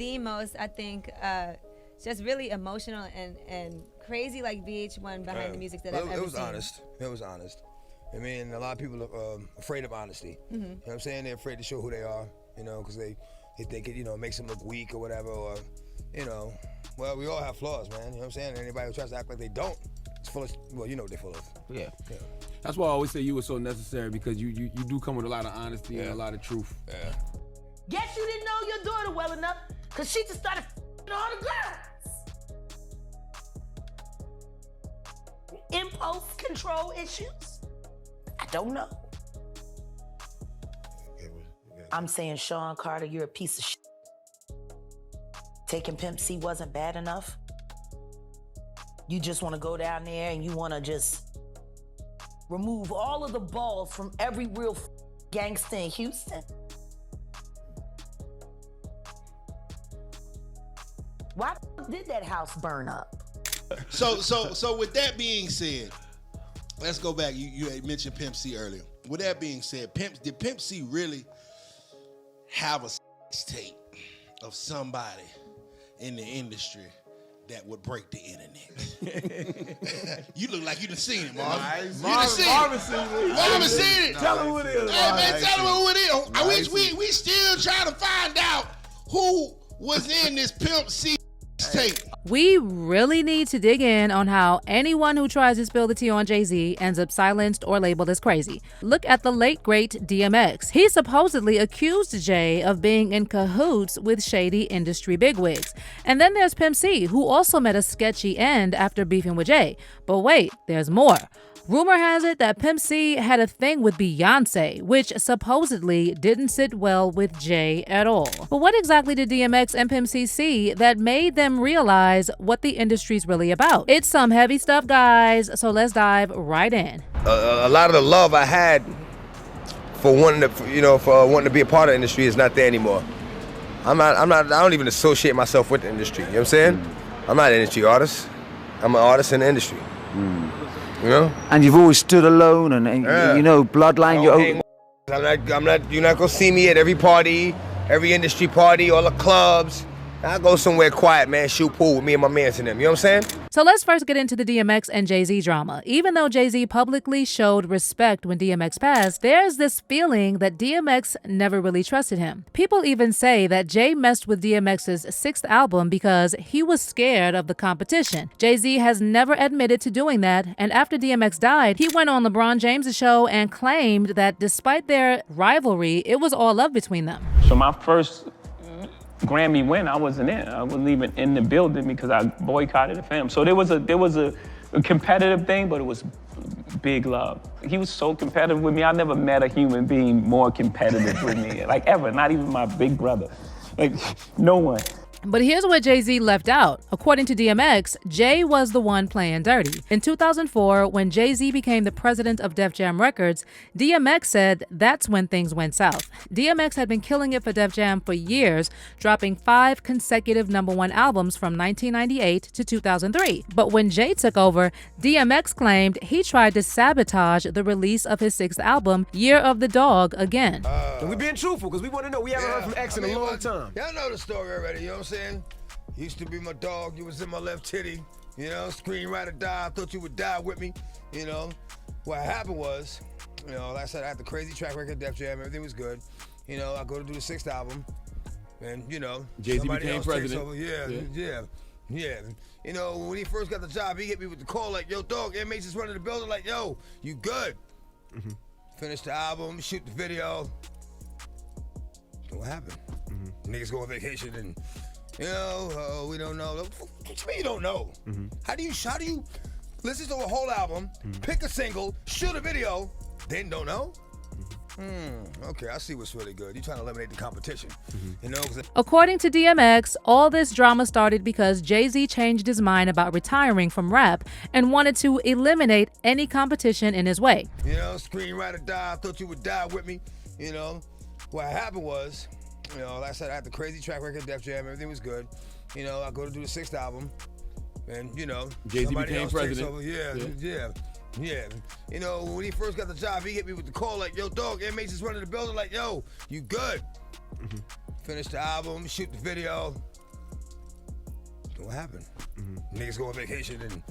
the most, I think, just really emotional and crazy, like VH1 behind the music that I've ever seen. It was honest. I mean, a lot of people are afraid of honesty. You know what I'm saying? They're afraid to show who they are, you know, because they think it, you know, makes them look weak or whatever, or, you know, well, we all have flaws, man. You know what I'm saying? Anybody who tries to act like they don't, it's full of, well, you know what they're full of. Yeah. That's why I always say you were so necessary, because you do come with a lot of honesty and a lot of truth. Yeah. Guess you didn't know your daughter well enough, because she just started f***ing all the girls. Impulse control issues? I don't know. I'm saying, Sean Carter, you're a piece of shit. Taking Pimp C wasn't bad enough. You just want to go down there and you want to just remove all of the balls from every real gangster in Houston. Why did that house burn up? So with that being said, let's go back. You had mentioned Pimp C earlier. With that being said, did Pimp C really have a sex tape of somebody in the industry that would break the internet? You look like you done seen it, Marvin. You done seen it. Marvin seen it. Tell him who it is. Hey, man, tell him who it is. We still trying to find out who was in this Pimp C tape. We really need to dig in on how anyone who tries to spill the tea on Jay-Z ends up silenced or labeled as crazy. Look at the late, great DMX. He supposedly accused Jay of being in cahoots with shady industry bigwigs. And then there's Pimp C, who also met a sketchy end after beefing with Jay. But wait, there's more. Rumor has it that Pimp C had a thing with Beyonce, which supposedly didn't sit well with Jay at all. But what exactly did DMX and Pimp C see that made them realize what the industry's really about? It's some heavy stuff, guys, so let's dive right in. A lot of the love I had for wanting to be a part of the industry is not there anymore. I don't even associate myself with the industry, you know what I'm saying? I'm not an industry artist. I'm an artist in the industry. You know? And you've always stood alone, and you know, bloodline. You're not gonna see me at every party, every industry party, all the clubs. I go somewhere quiet, man, shoot pool with me and my mans and them. You know what I'm saying? So let's first get into the DMX and Jay-Z drama. Even though Jay-Z publicly showed respect when DMX passed, there's this feeling that DMX never really trusted him. People even say that Jay messed with DMX's 6th album because he was scared of the competition. Jay-Z has never admitted to doing that, and after DMX died, he went on LeBron James' show and claimed that despite their rivalry, it was all love between them. So my first Grammy win, I wasn't in. I wasn't even in the building because I boycotted the fam. So there was a competitive thing, but it was big love. He was so competitive with me. I never met a human being more competitive with me, like ever, not even my big brother. Like, no one. But here's what Jay-Z left out. According to DMX, Jay was the one playing dirty. In 2004, when Jay-Z became the president of Def Jam Records, DMX said that's when things went south. DMX had been killing it for Def Jam for years, dropping 5 consecutive #1 albums from 1998 to 2003. But when Jay took over, DMX claimed he tried to sabotage the release of his 6th album, Year of the Dog, again. And we being truthful, because we want to know. We haven't heard from X in a long time. Y'all know the story already, you know what I'm saying? Used to be my dog, you was in my left titty, you know, scream, ride or die, I thought you would die with me, you know. What happened was, you know, like I said, I had the crazy track record, Def Jam, everything was good. You know, I go to do the 6th album, and, you know, Jay-Z became president. Over. Yeah. You know, when he first got the job, he hit me with the call like, yo, dog, inmates is running the building, like, yo, you good? Finish the album, shoot the video. What happened? Niggas go on vacation and, you know, we don't know. What you mean you don't know? How do you listen to a whole album, pick a single, shoot a video, then don't know? Okay, I see what's really good. You're trying to eliminate the competition, you know? According to DMX, all this drama started because Jay-Z changed his mind about retiring from rap and wanted to eliminate any competition in his way. You know, scream, ride or die, I thought you would die with me, you know? What happened was, you know, like I said, I had the crazy track record, Def Jam, everything was good. You know, I go to do the 6th album, and, you know, Jay-Z became president. Over. Yeah. You know, when he first got the job, he hit me with the call like, yo, dog, inmates is running the building, like, yo, you good? finish the album, shoot the video. What happened? Niggas go on vacation and,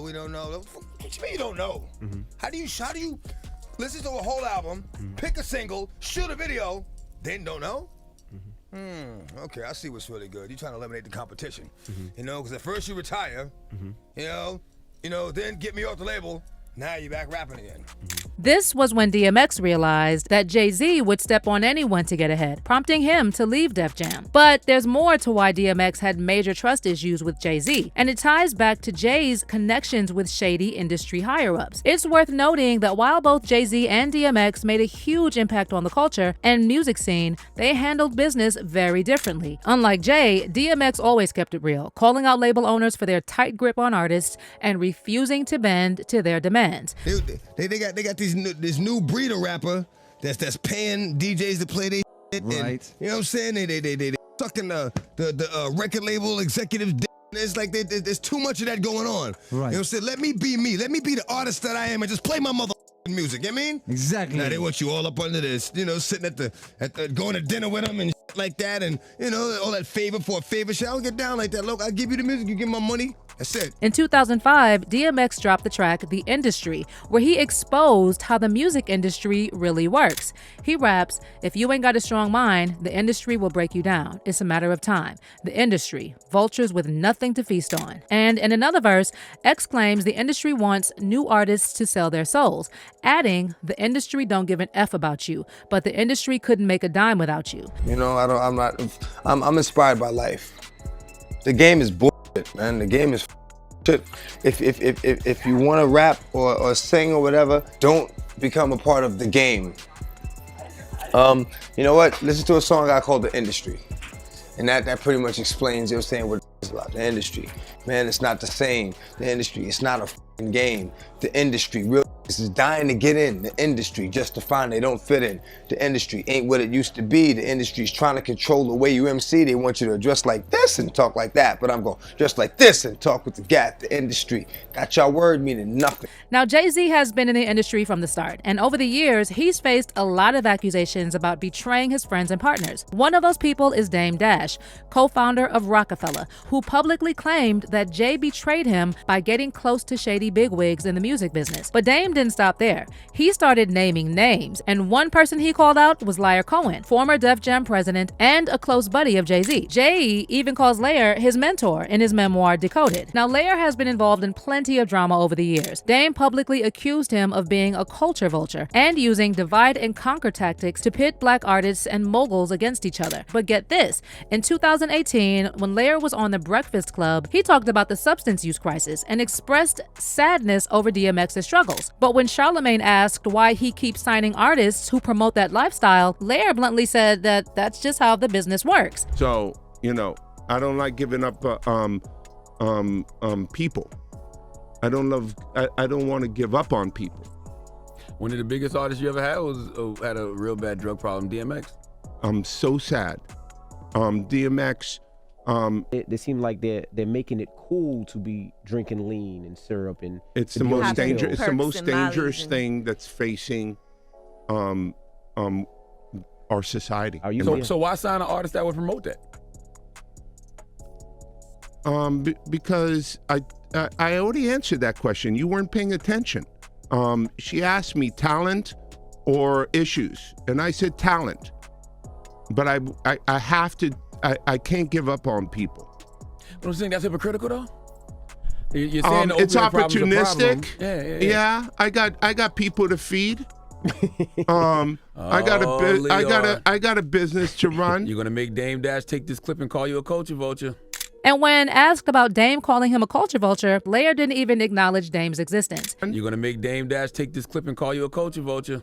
we don't know. What you mean you don't know? How do you listen to a whole album, pick a single, shoot a video, then don't know? Okay, I see what's really good. You're trying to eliminate the competition. Because at first you retire, then get me off the label. Now you're back rapping again. This was when DMX realized that Jay-Z would step on anyone to get ahead, prompting him to leave Def Jam. But there's more to why DMX had major trust issues with Jay-Z, and it ties back to Jay's connections with shady industry higher-ups. It's worth noting that while both Jay-Z and DMX made a huge impact on the culture and music scene, they handled business very differently. Unlike Jay, DMX always kept it real, calling out label owners for their tight grip on artists and refusing to bend to their demands. They got this new breed of rapper that's paying DJs to play their shit. Right. And, you know what I'm saying? They sucking the record label executives. It's like there's too much of that going on. Right. You know what I'm saying? Let me be me. Let me be the artist that I am and just play my music. You know what I mean? Exactly. Now they want you all up under this, sitting at the going to dinner with them and like that, and all that favor for a favor shit. I don't get down like that. Look, I give you the music, you give my money. That's it. In 2005, DMX dropped the track The Industry, where he exposed how the music industry really works. He raps, "If you ain't got a strong mind, the industry will break you down. It's a matter of time. The industry, vultures with nothing to feast on." And in another verse, X claims the industry wants new artists to sell their souls, adding, "The industry don't give an F about you, but the industry couldn't make a dime without you." I'm inspired by life. The game is bullshit, man. The game is shit. If you want to rap or sing or whatever, don't become a part of the game. You know what? Listen to a song I called The Industry. And that pretty much explains, what it's about. The industry. Man, it's not the same. The industry, it's not a f***ing game. The industry, real is dying to get in. The industry, just to find they don't fit in. The industry ain't what it used to be. The industry's trying to control the way you MC. They want you to dress like this and talk like that. But I'm going to dress like this and talk with the gap. The industry got y'all word meaning nothing. Now, Jay-Z has been in the industry from the start, and over the years, he's faced a lot of accusations about betraying his friends and partners. One of those people is Dame Dash, co-founder of Rockefeller, who publicly claimed that Jay betrayed him by getting close to shady bigwigs in the music business. But Dame didn't stop there. He started naming names, and one person he called out was Lair Cohen, former Def Jam president and a close buddy of Jay-Z. Jay even calls Lair his mentor in his memoir, Decoded. Now, Lair has been involved in plenty of drama over the years. Dame publicly accused him of being a culture vulture and using divide and conquer tactics to pit black artists and moguls against each other. But get this, in 2018, when Lair was on The Breakfast Club, he talked about the substance use crisis and expressed sadness over DMX's struggles. But when Charlemagne asked why he keeps signing artists who promote that lifestyle, Lair bluntly said that that's just how the business works. So, I don't like giving up people. I don't want to give up on people. One of the biggest artists you ever had had a real bad drug problem, DMX. I'm so sad. DMX. They seem like they're making it cool to be drinking lean and syrup and. It's the most dangerous. It's the most dangerous thing that's facing, our society. Are you so why sign an artist that would promote that? Because I already answered that question. You weren't paying attention. She asked me talent or issues, and I said talent. But I have to. I can't give up on people. But I'm saying that's hypocritical, though. You're saying it's opportunistic. Yeah. I got people to feed. I got a business to run. You're gonna make Dame Dash take this clip and call you a culture vulture. And when asked about Dame calling him a culture vulture, Lair didn't even acknowledge Dame's existence. You're gonna make Dame Dash take this clip and call you a culture vulture.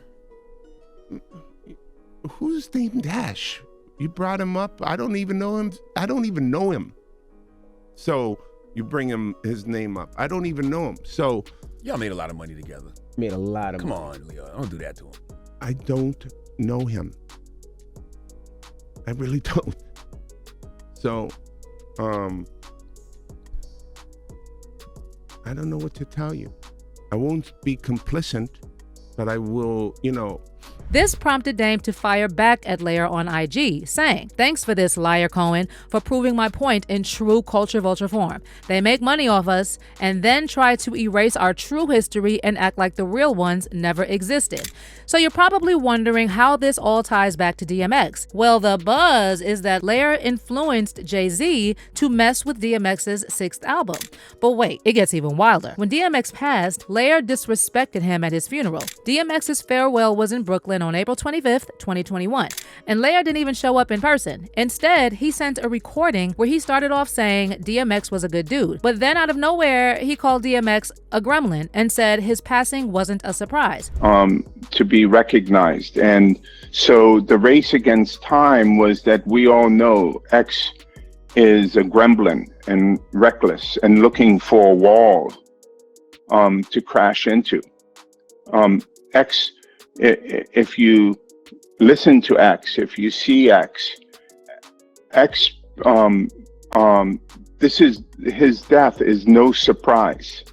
Who's Dame Dash? You brought him up. I don't even know him. So you bring his name up. I don't even know him. So y'all made a lot of money together. Made a lot of money. Come on, Leo. Don't do that to him. I don't know him. I really don't. So, I don't know what to tell you. I won't be complicit, but I will, This prompted Dame to fire back at Layer on IG, saying, "Thanks for this, Liar Cohen, for proving my point in true culture vulture form. They make money off us and then try to erase our true history and act like the real ones never existed." So you're probably wondering how this all ties back to DMX. Well, the buzz is that Layer influenced Jay-Z to mess with DMX's 6th album. But wait, it gets even wilder. When DMX passed, Layer disrespected him at his funeral. DMX's farewell was in Brooklyn on April 25th, 2021, and Layer didn't even show up in person. Instead, he sent a recording where he started off saying DMX was a good dude, but then out of nowhere, he called DMX a gremlin and said his passing wasn't a surprise. To be recognized. And so the race against time was that we all know X is a gremlin and reckless and looking for a wall to crash into. X, if you listen to X, if you see X, this is, his death is no surprise.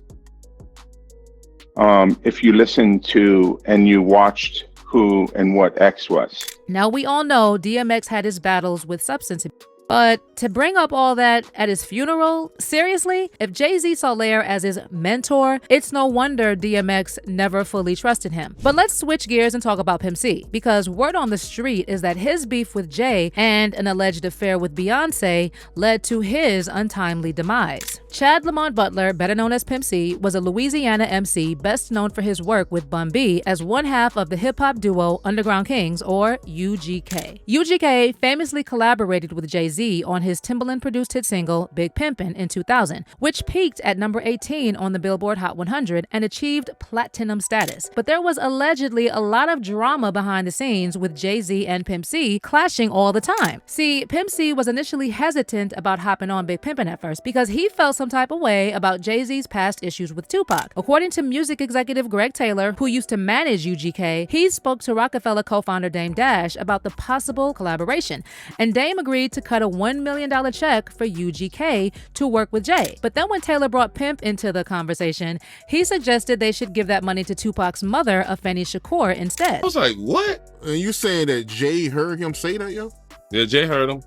If you listen to and you watched who and what X was. Now we all know DMX had his battles with substance abuse. But to bring up all that at his funeral, seriously? If Jay-Z saw Layer as his mentor, it's no wonder DMX never fully trusted him. But let's switch gears and talk about Pimp C, because word on the street is that his beef with Jay and an alleged affair with Beyonce led to his untimely demise. Chad Lamont Butler, better known as Pimp C, was a Louisiana MC best known for his work with Bun B as one half of the hip-hop duo Underground Kings, or UGK. UGK famously collaborated with Jay-Z on his Timbaland-produced hit single Big Pimpin' in 2000, which peaked at number 18 on the Billboard Hot 100 and achieved platinum status. But there was allegedly a lot of drama behind the scenes with Jay-Z and Pimp C clashing all the time. See, Pimp C was initially hesitant about hopping on Big Pimpin' at first because he felt some type of way about Jay-Z's past issues with Tupac. According to music executive Greg Taylor, who used to manage UGK, he spoke to Rockefeller co-founder Dame Dash about the possible collaboration, and Dame agreed to cut a $1 million check for UGK to work with Jay. But then when Taylor brought Pimp into the conversation, he suggested they should give that money to Tupac's mother, Afeni Shakur, instead. I was like, what? And you saying that Jay heard him say that, yo? Yeah, Jay heard him.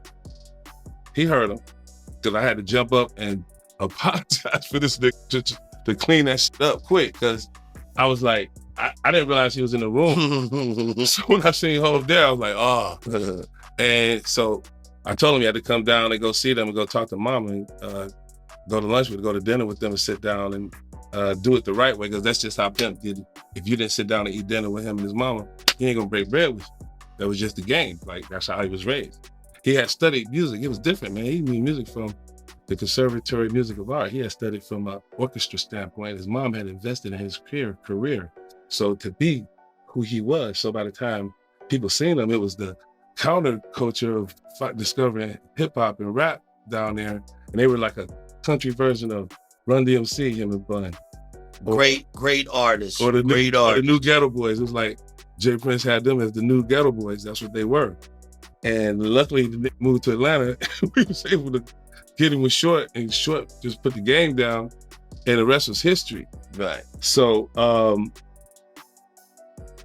He heard him. Because I had to jump up and apologize for this nigga to clean that shit up quick. Because I was like, I didn't realize he was in the room. So when I seen Hov there, I was like, oh. And so I told him he had to come down and go see them and go talk to mama and go to lunch with, go to dinner with them and sit down and do it the right way, because that's just how Pimp did it. If you didn't sit down and eat dinner with him and his mama, he ain't gonna break bread with you. That was just the game. Like, that's how he was raised. He had studied music. It was different, man. He knew music from the Conservatory of Music of Art. He had studied from an orchestra standpoint. His mom had invested in his career. So to be who he was, so by the time people seen him, it was the counterculture of discovering hip hop and rap down there. And they were like a country version of Run DMC, him and Bun. Great artists. Or the new Ghetto Boys. It was like Jay Prince had them as the new Ghetto Boys. That's what they were. And luckily, they moved to Atlanta. We was able to get him with Short, and Short just put the game down, and the rest was history. Right. So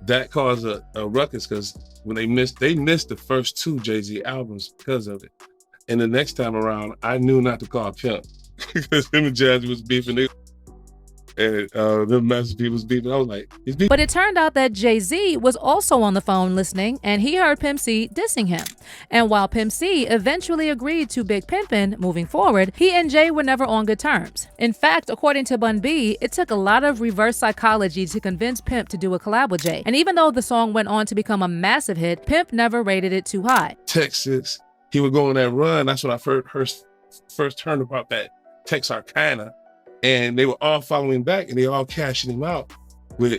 that caused a ruckus, because when they missed the first 2 Jay-Z albums because of it. And the next time around, I knew not to call Pimp because him and Jazzy was beefing. And the Master P was beefing. I was like, he's beefing. But it turned out that Jay-Z was also on the phone listening, and he heard Pimp C dissing him. And while Pimp C eventually agreed to Big Pimpin' moving forward, he and Jay were never on good terms. In fact, according to Bun B, it took a lot of reverse psychology to convince Pimp to do a collab with Jay. And even though the song went on to become a massive hit, Pimp never rated it too high. Texas, he would go on that run. That's when I first heard about that Texarkana. And they were all following back, and they all cashing him out with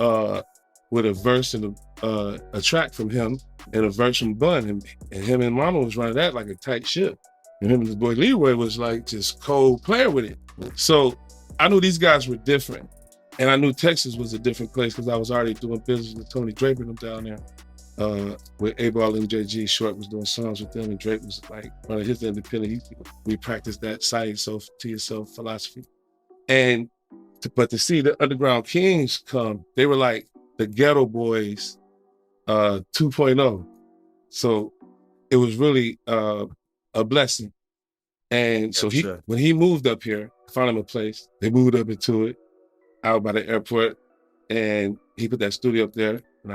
a verse and a track from him and a verse from Bun. And him and Mama was running that like a tight ship. And him and his boy Leroy was like just cold player with it. So I knew these guys were different. And I knew Texas was a different place because I was already doing business with Tony Draper and them down there. With A-Ball and JG, Short was doing songs with them, and Drake was like one of his independent. We practiced that science to yourself philosophy. But to see the Underground Kings come, they were like the Ghetto Boys 2.0. So it was really a blessing. And so when he moved up here, found him a place. They moved up into it out by the airport, and he put that studio up there. And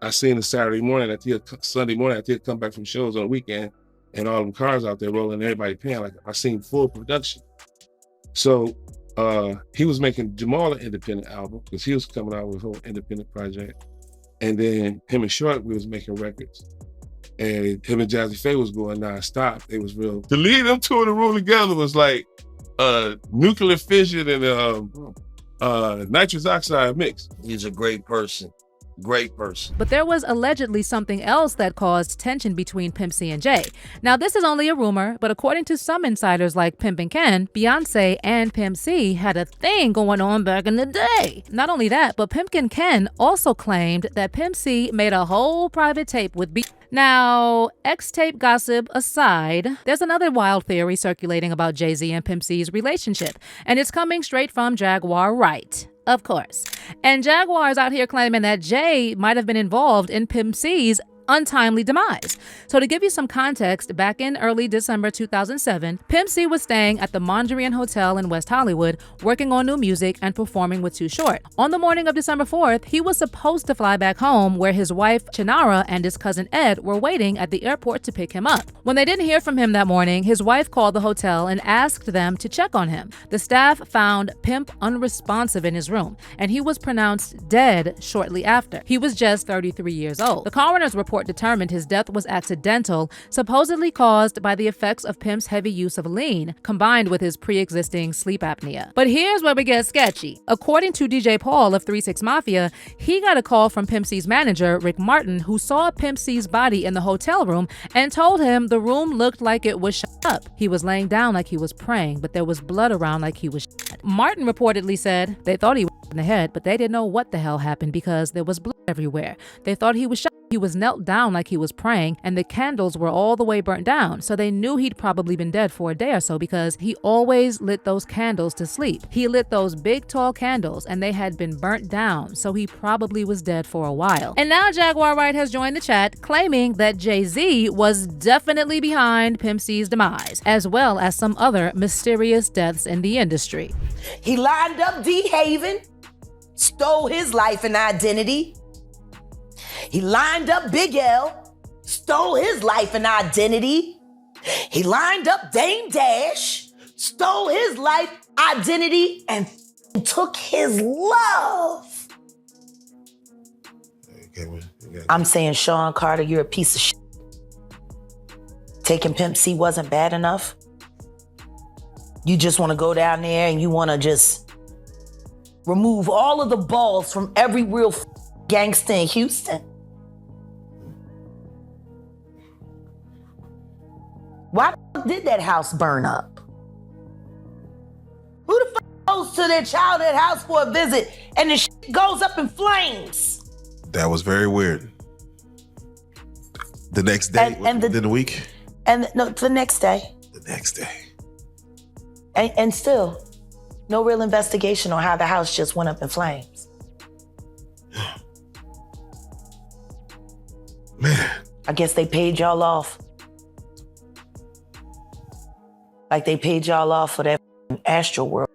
I seen a Saturday morning, Sunday morning, after he'd come back from shows on the weekend, and all them cars out there rolling, everybody paying. Like, I seen full production. So he was making Jamal an independent album because he was coming out with a whole independent project. And then him and Short, we was making records. And him and Jazzy Faye was going nonstop. It was real. To lead them two in the room together was like nuclear fission and nitrous oxide mix. He's a great person. Great person. But there was allegedly something else that caused tension between Pimp C and Jay. Now, this is only a rumor, but according to some insiders like Pimp and Ken, Beyonce and Pimp C had a thing going on back in the day. Not only that, but Pimp and Ken also claimed that Pimp C made a whole private tape with B. Now, X-tape gossip aside, there's another wild theory circulating about Jay-Z and Pimp C's relationship, and it's coming straight from Jaguar Wright. Of course. And Jaguar is out here claiming that Jay might have been involved in Pimp C's untimely demise. So to give you some context, back in early December 2007, Pimp C was staying at the Mondrian Hotel in West Hollywood, working on new music and performing with Too Short. On the morning of December 4th, he was supposed to fly back home, where his wife Chinara and his cousin Ed were waiting at the airport to pick him up. When they didn't hear from him that morning, his wife called the hotel and asked them to check on him. The staff found Pimp unresponsive in his room, and he was pronounced dead shortly after. He was just 33 years old. The coroner's report determined his death was accidental, supposedly caused by the effects of Pimp's heavy use of lean, combined with his pre-existing sleep apnea. But here's where we get sketchy. According to DJ Paul of 3 6 Mafia, he got a call from Pimp C's manager, Rick Martin, who saw Pimp C's body in the hotel room and told him the room looked like it was shut up. He was laying down like he was praying, but there was blood around like he was shot. Martin reportedly said they thought he was in the head, but they didn't know what the hell happened because there was blood everywhere. They thought he was shot. He was knelt down like he was praying, and the candles were all the way burnt down, so they knew he'd probably been dead for a day or so because he always lit those candles to sleep. He lit those big tall candles and they had been burnt down, so he probably was dead for a while. And now Jaguar Wright has joined the chat, claiming that Jay-Z was definitely behind Pimp C's demise, as well as some other mysterious deaths in the industry. He lined up D Haven, stole his life and identity. He lined up Big L, stole his life and identity. He lined up Dame Dash, stole his life, identity, and took his love. I'm saying, Sean Carter, you're a piece of shit. Taking Pimp C wasn't bad enough. You just want to go down there and you want to just remove all of the balls from every real gangster in Houston. Why the fuck did that house burn up? Who the fuck goes to their childhood house for a visit and the shit goes up in flames? That was very weird. The next day, within a week? And no, the next day. The next day. And still, no real investigation on how the house just went up in flames. Man. I guess they paid y'all off. Like they paid y'all off for that Astro World.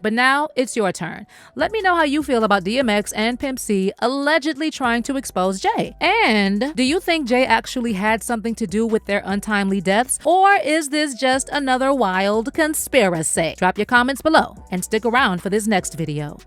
But now it's your turn. Let me know how you feel about DMX and Pimp C allegedly trying to expose Jay. And do you think Jay actually had something to do with their untimely deaths? Or is this just another wild conspiracy? Drop your comments below and stick around for this next video.